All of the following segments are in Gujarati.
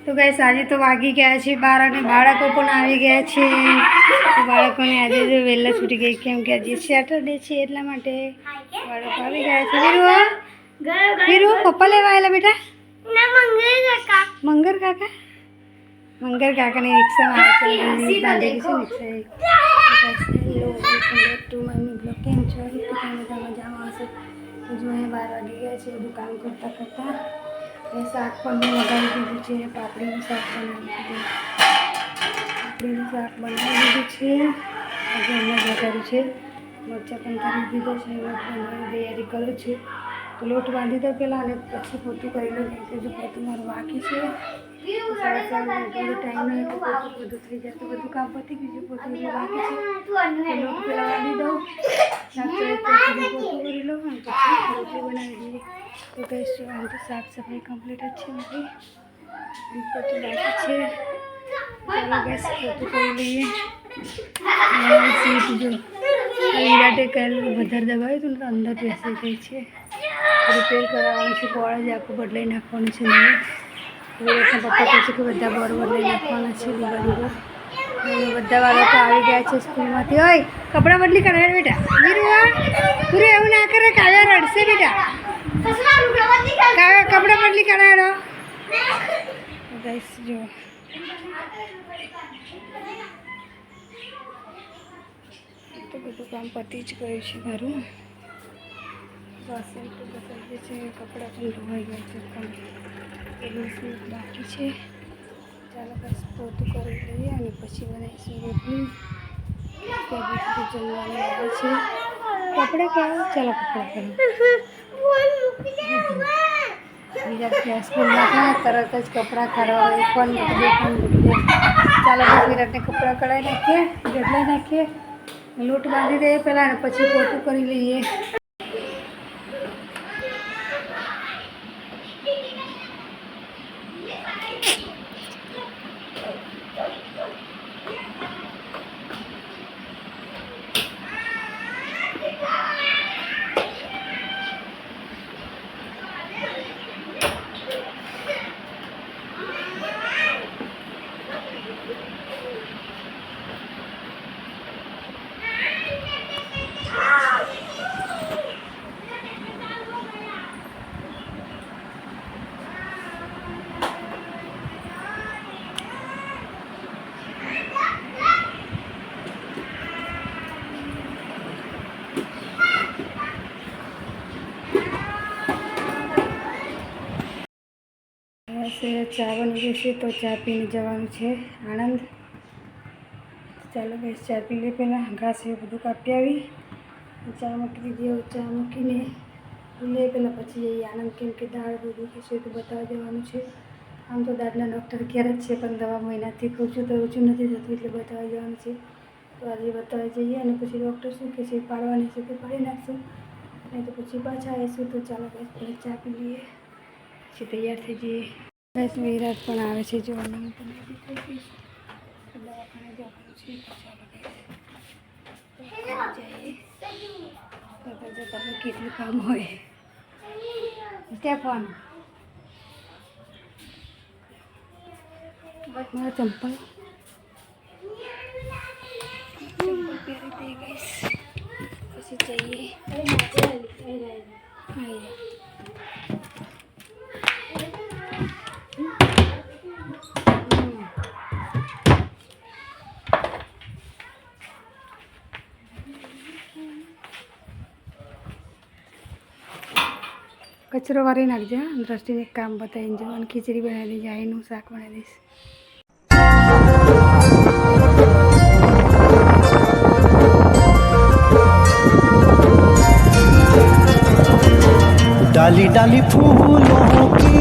તો ગાઈસ આજે તો વાગી ગયા છે 12 અને બાળકો પણ આવી ગયા છે. તો બાળકોને આજે જો વહેલા છૂટી ગઈ કેમ કે આજે સેટરડે છે એટલા માટે બાળકો આવી ગયા છે. વીરુ પપ્પા લેવા આવેલા બેટા? મંગર કાકાની રિક્ષામાં આવે છે. બાંધેલી છે કેમ છો? મજામાં હશે. જો અહીંયા 12 વાગી ગયા છે. બધું કામ કરતાં કરતાં શાક પણ વગાડી દીધું છે. પાપડીનું શાક બનાવી દીધું છે. આજે હમણાં વગાડ્યું છે. મરચાં પણ કરી દીધો છે. લોટ બાંધવાની તૈયારી કરું છું. તો લોટ બાંધી દો પહેલાં અને પછી પોતું કરી લો. કેમ કે જો પોતું મારું બાકી છે. 4:30 ટાઈમ નહીં તો પોતું બધું થઈ જાય. તો બધું કામ પતી ગયું છે. પોતું બાકી છે. લોટ પહેલાં બાંધી દઉં. શાક પોતું કરી લો અને પછી રોટલી બનાવી દઈએ. તો કહીશું આમ તો સાફ સફાઈ કમ્પ્લીટ જ છે મારી. પોતું બાકી છે. ચાલો ગેસ પોતું કરી લઈએ. સીટ જો વિરાટે કહેલું વધારે દબાવ્યું હતું ને તો અંદર બેસી ગઈ છે. રિપેર કરાવવાનું છે. બોર્ડ જ આખું બદલાઈ નાખવાનું છે. વિરાટના પપ્પા કહે છે કે બધા બોર્ડ બદલાઈ નાખવાના છે. દિવાળી બધા બાળકો આવી ગયા છે સ્કૂલમાંથી. હોય કપડાં બદલી કરાવે બેટા. વીરુ એવું ના કરે, કાવ્યા રડશે બેટા. કપડાં બદલી કરાવેલો ગાઈસ. જો તો બધું કામ પતી જ ગયું છે મારું. વાસણ તો બતાવી છે. કપડાં પણ ધોવાઈ ગયા છે પણ એટલું બાકી છે. ચાલો બસ પોતું કરી લઈએ અને પછી બનાવીશું રોટલી. જમવાનું આવે છે. કપડાં કરો. ચાલો કપડાં કરો. બીજા સ્કૂલમાં થાય તરત જ કપડાં કાઢવા હોય. પણ ચાલો બસ વિરાટને કપડાં કઢાવી નાખીએ, બદલાઈ નાખીએ, લોટ બાંધી દઈએ પહેલાં અને પછી પોતું કરી લઈએ. ચા બની જશે તો ચા પીને જવાનું છે આણંદ. ચાલો બસ ચા પી લે. પહેલાં ઘાસ એ બધું કાપી આવી ચા મૂકી દીધી. ચા મૂકીને લે પહેલાં પછી જઈએ આણંદ. કેમ કે દાળ બધું છે તો બતાવવા જવાનું છે. આમ તો દાળના ડૉક્ટર ક્યારે જ છે પણ દવા મહિનાથી ખાઉં છું તો ઓછું નથી થતું એટલે બતાવવા જવાનું છે. તો આજે બતાવવા જઈએ અને પછી ડૉક્ટર શું કહે છે પાડવાની છે તો પાડી નાખશું, નહીં તો પછી પાછા આવીશું. તો ચાલો બસ પહેલાં ચા પી લઈએ પછી તૈયાર થઈ જઈએ. બસ વિરાટ પણ આવે છે. જોવાનું હું પણ દવાખાને જવાનું છે. તો ચાલો જઈએ. જતાં જતાં કેટલું કામ હોય. સ્ટેફન બસ મારા ચંપલ પહેરી દઈ ગઈશ પછી જઈએ. કચરો વારી નાખજો. દ્રષ્ટિને એક કામ બતાવીને જો અને ખીચડી બનાવી દઈશ. આઈનું શાક બનાવી દઈશ. डाली डाली फूलों की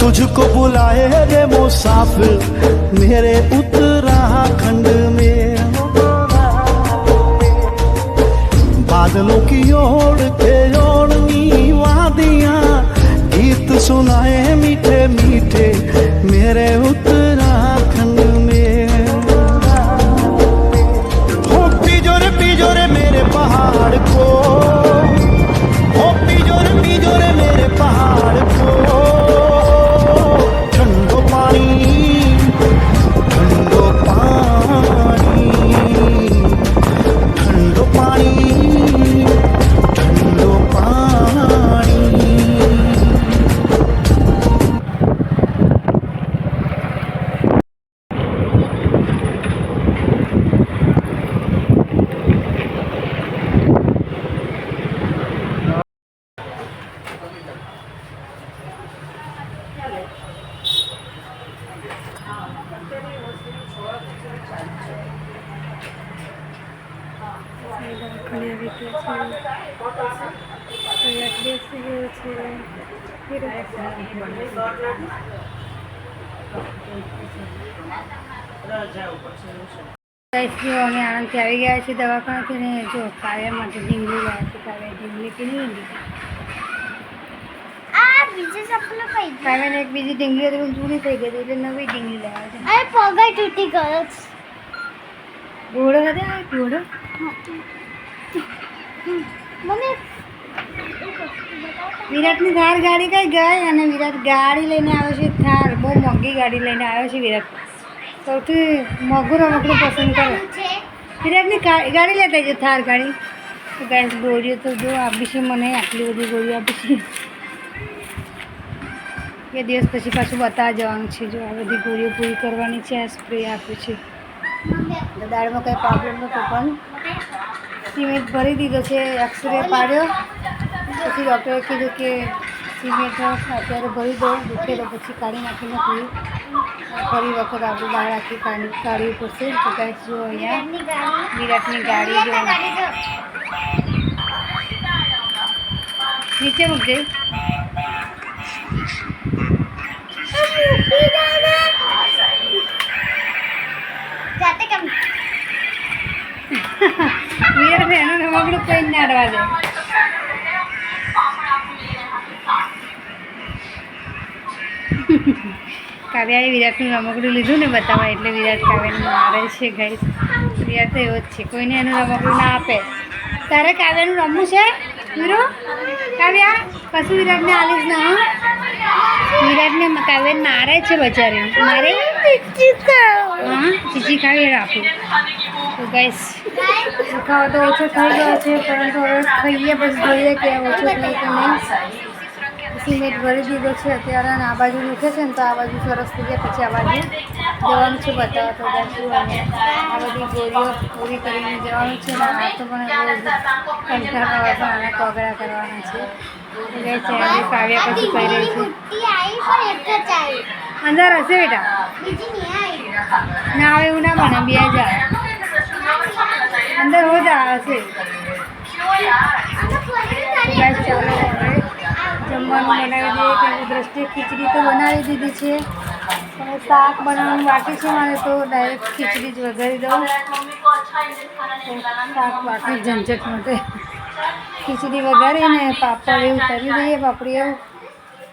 तुझको बुलाए रे मुसाफिर मेरे उत्तराखंड में. बादलों की ओर के ओढ़नी वादियाँ गीत सुनाए मीठे मीठे मेरे उत्तराखंड में. हो पीजो रे मेरे पहाड़ को, हो पीजो रे मेरे पहाड़ को. ગાઈસ જો અમે આણંદથી આવી ગયા છીએ દવાખાનાથી ને જો કાવ્યા માટે ઢીંગલી લાવ્યા છે. કાવ્યા ઢીંગલી કે નહીં આ બીજે સપનું પડી ગયું. કાવ્યાને એક બીજી ઢીંગલી હતી પણ જૂની થઈ ગઈ એટલે નવી ઢીંગલી લાવ્યા છે. અરે પગ તૂટી ગયો છે. ઘોડો હતો આ ઘોડો મને વિરાટની થાર ગાડી કઈ ગઈ અને વિરાટ ગાડી લઈને આવ્યો છે. થાર બહુ મોંઘી ગાડી લઈને આવ્યો છે વિરાટ. સૌથી મોંઘું રમકડું પસંદ કરે. છે વિરાટની ગાડી લેતા જો થાર ગાડી. તો ગેસ ગોળીઓ તો જો આપી છે મને આટલી બધી ગોળીઓ આપી છે. બે દિવસ પછી પાછું બતાવવા જવાનું છે. જો આ બધી ગોળીઓ પૂરી કરવાની છે. આ સ્પ્રે આપ્યો છે. તો દાળમાં કંઈ પ્રોબ્લેમ નહોતો પણ સિમેન્ટ ભરી દીધો છે. એક્સરે પાડ્યો પછી ડૉક્ટરે કીધું કે સિમેન્ટ અત્યારે ભરી દો, દુખે તો પછી કાઢી નાખીને ફરી વખત આપણે દાળ આખી કાઢવી પડશે. તો ગાઈસ જો અહીંયા વિરાટની ગાડી જો નીચે મૂકજે. જાતે કેમ વિરાટ એનું રમકડું કંઈ જ ના અડવા દે. કાવ્યાએ વિરાટનું રમકડું લીધું ને બતાવવા એટલે વિરાટ કાવ્યાને મારે છે. ગાઈસ વિરાટ તો એવો જ છે, કોઈને એનું રમકડું ના આપે. તારે કાવ્યાનું રમવું છે વીરો? કાવ્યા કશું વિરાટને આલીશ ના હો. વિરાટને કાવ્યાને મારે છે બચારી. મારે હા ચીચી ખાવી આપું. તો ગાઈસ દુખાવો તો ઓછો થઈ ગયો છે પરંતુ હવે ખાઈએ પછી જોઈએ કે ઓછો થાય કે નહીં. સિમેન્ટ ભરી દીધો છે અત્યારે અને આ બાજુ દુખે છે ને તો આ બાજુ સરસ થઈ જાય પછી આ બાજુ જવાનું છે બતાવવા. તો ગાઈસ આ બધી ગોળીઓ પૂરી કરીને જવાનું છે ને આ તો પણ રોજ કંટાળા પણ આના કોગળા કરવાના છે. ગાઈસ કાવ્યા પછી કહી રહી છે બુટ્ટી આવી પણ એક જ આવી. અંદર હશે બેટા. બીજી નહીં આવી. ના આવે એવું ના બને. બે જા અંદર હો જા હશે. ગાઈસ ચાલો હવે જમવાનું બનાવી દઈએ કે દ્રષ્ટિએ ખીચડી તો બનાવી દીધી છે અને શાક બનાવવાનું બાકી છે. મારે તો ડાયરેક્ટ ખીચડી જ વઘારી દઉં. શાક બાકી ઝંઝટ માટે ખીચડી વઘારીને પાપડ એવું તરી દઈએ. પાપડી એવું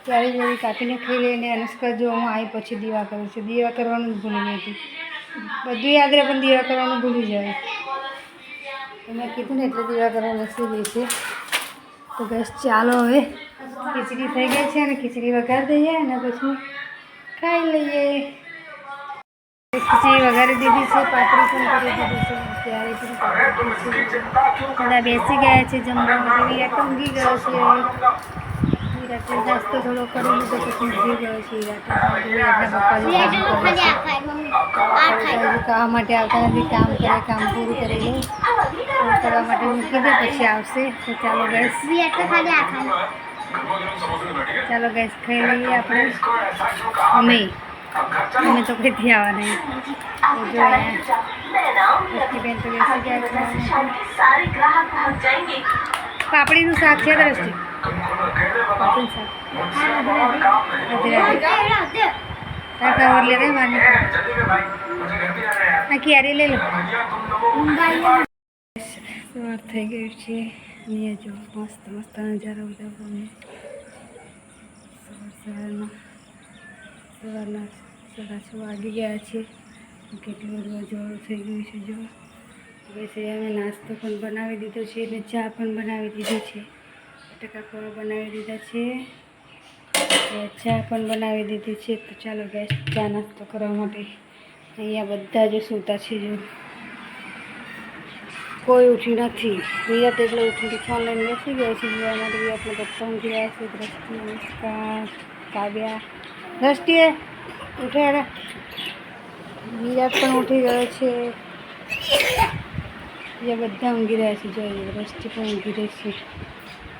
ત્યારે જેવી કાપીને ખાઈ લઈને અનુષ્કા જો હું આવી પછી દીવા કરું છું. દીવા કરવાનું જ ભૂલી ગઈ હતી. બધું યાદ રહે પણ દીવા કરવાનું ભૂલી જાય. તો મેં કીધું ને એટલે દીવા કરવાનું લસી દે છે. તો બસ ચાલો હવે ખીચડી થઈ ગઈ છે અને ખીચડી વઘારી દઈએ અને પછી ખાઈ લઈએ. ખીચડી વઘારી દીધી છે, પાપડી પણ કરી દીધી છે. ત્યારે પણ બધા બેસી ગયા છે જમવા માટે. વિરાટ ઊંઘી ગયો છે. વિરાટે નાસ્તો થોડો કરી લીધો પછી ઊંઘી ગયો છે. વિરાટના પપ્પા જો કામ કરે છે. ખાવા માટે આવતા નથી. કામ કરે, કામ પૂરું કરી દે કરવા માટે મૂકી દે પછી આવશે. તો ચાલો ગેસ ચાલો ગેસ ખાઈ લઈએ આપણે. અમે તો કંઈથી આવવા નહીં. તો જો અહીંયા બેન તો બેસી ગયા છે. પાપડીનું શાક છે દ્રષ્ટિ. પાપડીનું શાક કવર લે રે માની આ ક્યારે લઈ લો. સવાર થઈ ગયું છે. અહીંયા જો મસ્ત મસ્ત નજારો બધા ગમે. સવારના 6:30 વાગી ગયા છે. કેટલું બધું અજવાળું થઈ ગયું છે. જો પછી અમે નાસ્તો પણ બનાવી દીધો છે અને ચા પણ બનાવી દીધી છે. બટાકા પૌવા બનાવી દીધા છે, ચા પણ બનાવી દીધી છે. તો ચાલો ગેસ ચા નાસ્તો કરવા માટે અહીંયા બધા જ સૂતા છે. જો કોઈ ઉઠી નથી. વિરાટ એટલે ઉઠીને ફોન લઈને બેસી ગયા છે જોવા માટે. વિરાટને પપ્પા ઊંઘી રહ્યા છે. દ્રષ્ટિ, અનુષ્કા, કાવ્યા. દ્રષ્ટિએ ઉઠે વિરાટ પણ ઉઠી ગયો છે. એ બધા ઊંઘી રહ્યા છે. જોઈએ દ્રષ્ટિ પણ ઊંઘી રહી છે.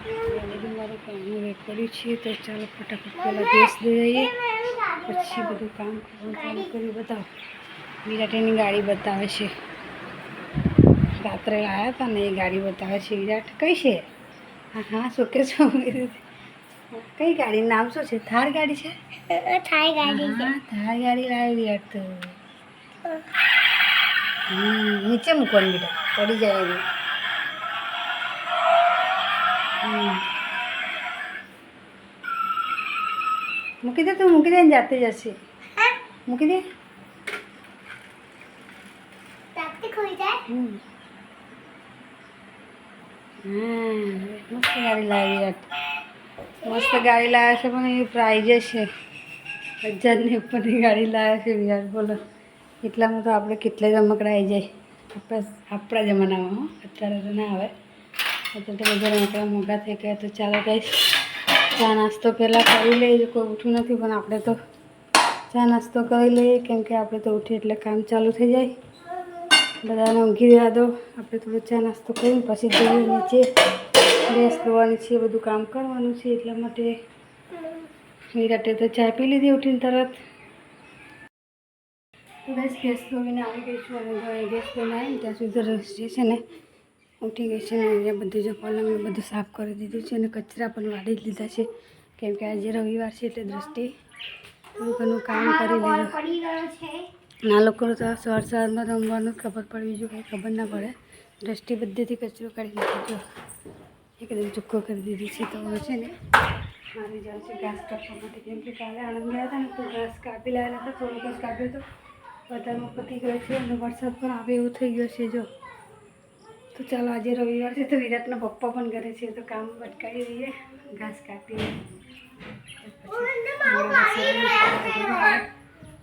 બધું મારું કામનું વેટ કર્યું છે. તો ચાલો ફટાફટ પહેલાં ગેસ દઈએ પછી બધું કામ કરવાનું ચાલુ કરી. બતાવો વિરાટ એની ગાડી બતાવે છે. રાત્રે આવ્યા હતા ને એ ગાડી બતાવે છે. વિરાટ કઈ છે? હા હા શોકેશમાં મૂકી દીધી. કઈ ગાડીનું નામ શું છે? થાર ગાડી છે? થાઈ ગાડી છે. હા, થાર ગાડી લાવી યાર તો. નીચે મૂકવાની બેટા, પડી જાય એવી. મૂકી દે, તું મૂકી દે ને જાતે જશે. હા મૂકી દે. તાતી ખોઈ જાય. મસ્ત ગાડી લાવી યાર. મસ્ત ગાડી લાવ્યા છે પણ એ પ્રાઇઝ છે 1000ની ઉપરની ગાડી લાવ્યા છે યાર. બોલો એટલામાં તો આપણે કેટલા રમકડા આવી જાય આપણા જમાનામાં. હો અત્યારે તો ના આવે. અત્યારે તો બધા રમકડા મોંઘા થઈ ગયા. તો ચાલો ગાઈસ ચા નાસ્તો પહેલાં કરી લઈએ. કોઈ ઉઠ્યું નથી પણ આપણે તો ચા નાસ્તો કરી લઈએ, કેમ કે આપણે તો ઉઠીએ એટલે કામ ચાલુ થઈ જાય. બધાને ઊંઘી દેવા દો. આપણે થોડો ચા નાસ્તો કરીને પછી જઈએ નીચે. ગેસ ધોવાની છે, બધું કામ કરવાનું છે. એટલા માટે વિરાટે તો ચા પી લીધી ઉઠીને તરત. બસ ગેસ ધોઈને આવી ગઈ છું. અને ગેસ ધોઈને આવીને ત્યાં સુધી રસ જે છે ને ઉઠી ગઈ છે. ને અહીંયા બધું જો પલંગ બધું સાફ કરી દીધું છે. અને કચરા પણ વાળી જ લીધા છે, કેમ કે આજે રવિવાર છે એટલે દ્રષ્ટિ થોડું ઘણું કામ કરી લેજો. પડી ગયો છે. ના લોકો તો સવારમાં રમવાનું ખબર પડે, બીજું કંઈ ખબર ના પડે. દ્રષ્ટિ બધેથી કચરો કાઢી નાખજો, એકદમ ચોખ્ખો કરી દીધી છે. તો છે ને મારી જાય છે ઘાસ કાપવા માટે, કેમ કે કાલે આણંદ ગયા હતા ને તો ઘાસ કાપી લાવેલા હતા. થોડો ઘાસ કાપ્યો હતો, બધામાં પતી ગયો છે. અને વરસાદ પણ આવે એવું થઈ ગયો છે જો. તો ચાલો આજે રવિવાર છે તો વિરાટના પપ્પા પણ ઘરે છે, તો કામ અટકાવી દઈએ, ઘાસ કાપીએ.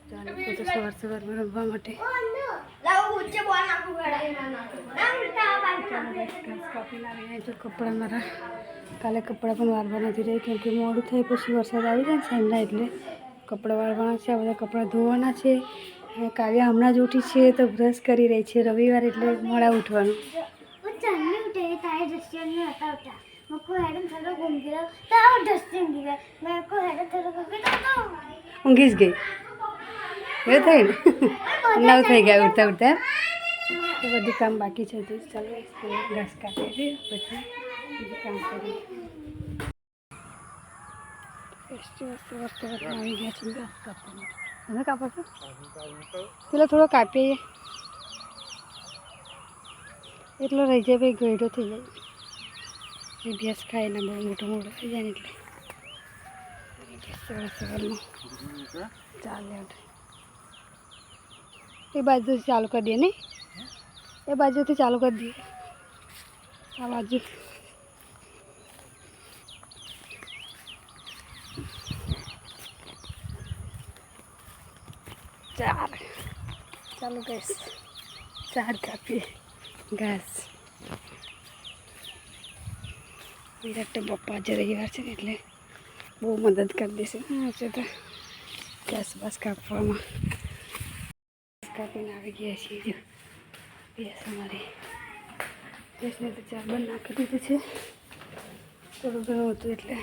ચાલો તો સવારમાં રમવા માટે ઘાસ કાપી લાવીને જો કપડાં મારા કાલે કપડાં પણ વાળવા નથી રહી, કેમ કે મોડું થાય પછી વરસાદ આવી જાય ને સાંજના, એટલે કપડાં વાળવાના છે. આ બધા કપડાં ધોવાના છે. અને કાવ્યા હમણાં જ ઉઠી છે તો બ્રશ કરી રહી છે. રવિવાર એટલે મોડા ઉઠવાનું. ઊંઘી જ ગઈ એવું થઈ ને 9 થઈ ગયા ઉઠતા ઉઠતા. તો બધું કામ બાકી છે. તો ચાલો ઘાસ કાપી દઈએ પછી બધું કામ કરીએ. આવી ગયા છે ઘાસ કાપવા માટે. તમે કાપો છો? પેલો થોડો કાપીએ એટલો રહી જાય, ભાઈ ગયડો થઈ જાય. એ ભેંસ ખાય ને બહુ મોટો થઈ જાય ને એટલે સવારમાં ચાલે. એ બાજુથી ચાલુ કરી દઈએ નહીં? એ બાજુથી ચાલુ કરી દઈએ. આ બાજુ ચાલો ગેસ 4 કાપીએ ઘાસ. વિરાટ પપ્પા આજે રવિવાર છે ને એટલે બહુ મદદ કરી દેશે. છે તો ઘાસ બાસ કાપવામાં કાપીને આવી ગયા છીએ. જો ભેંસ અમારી ભેંસને તો ચાર બંધ નાખી દીધું છે. થોડું ઘણું હતું એટલે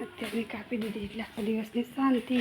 અત્યારે કાપી દીધી, એટલે આખો દિવસની શાંતિ.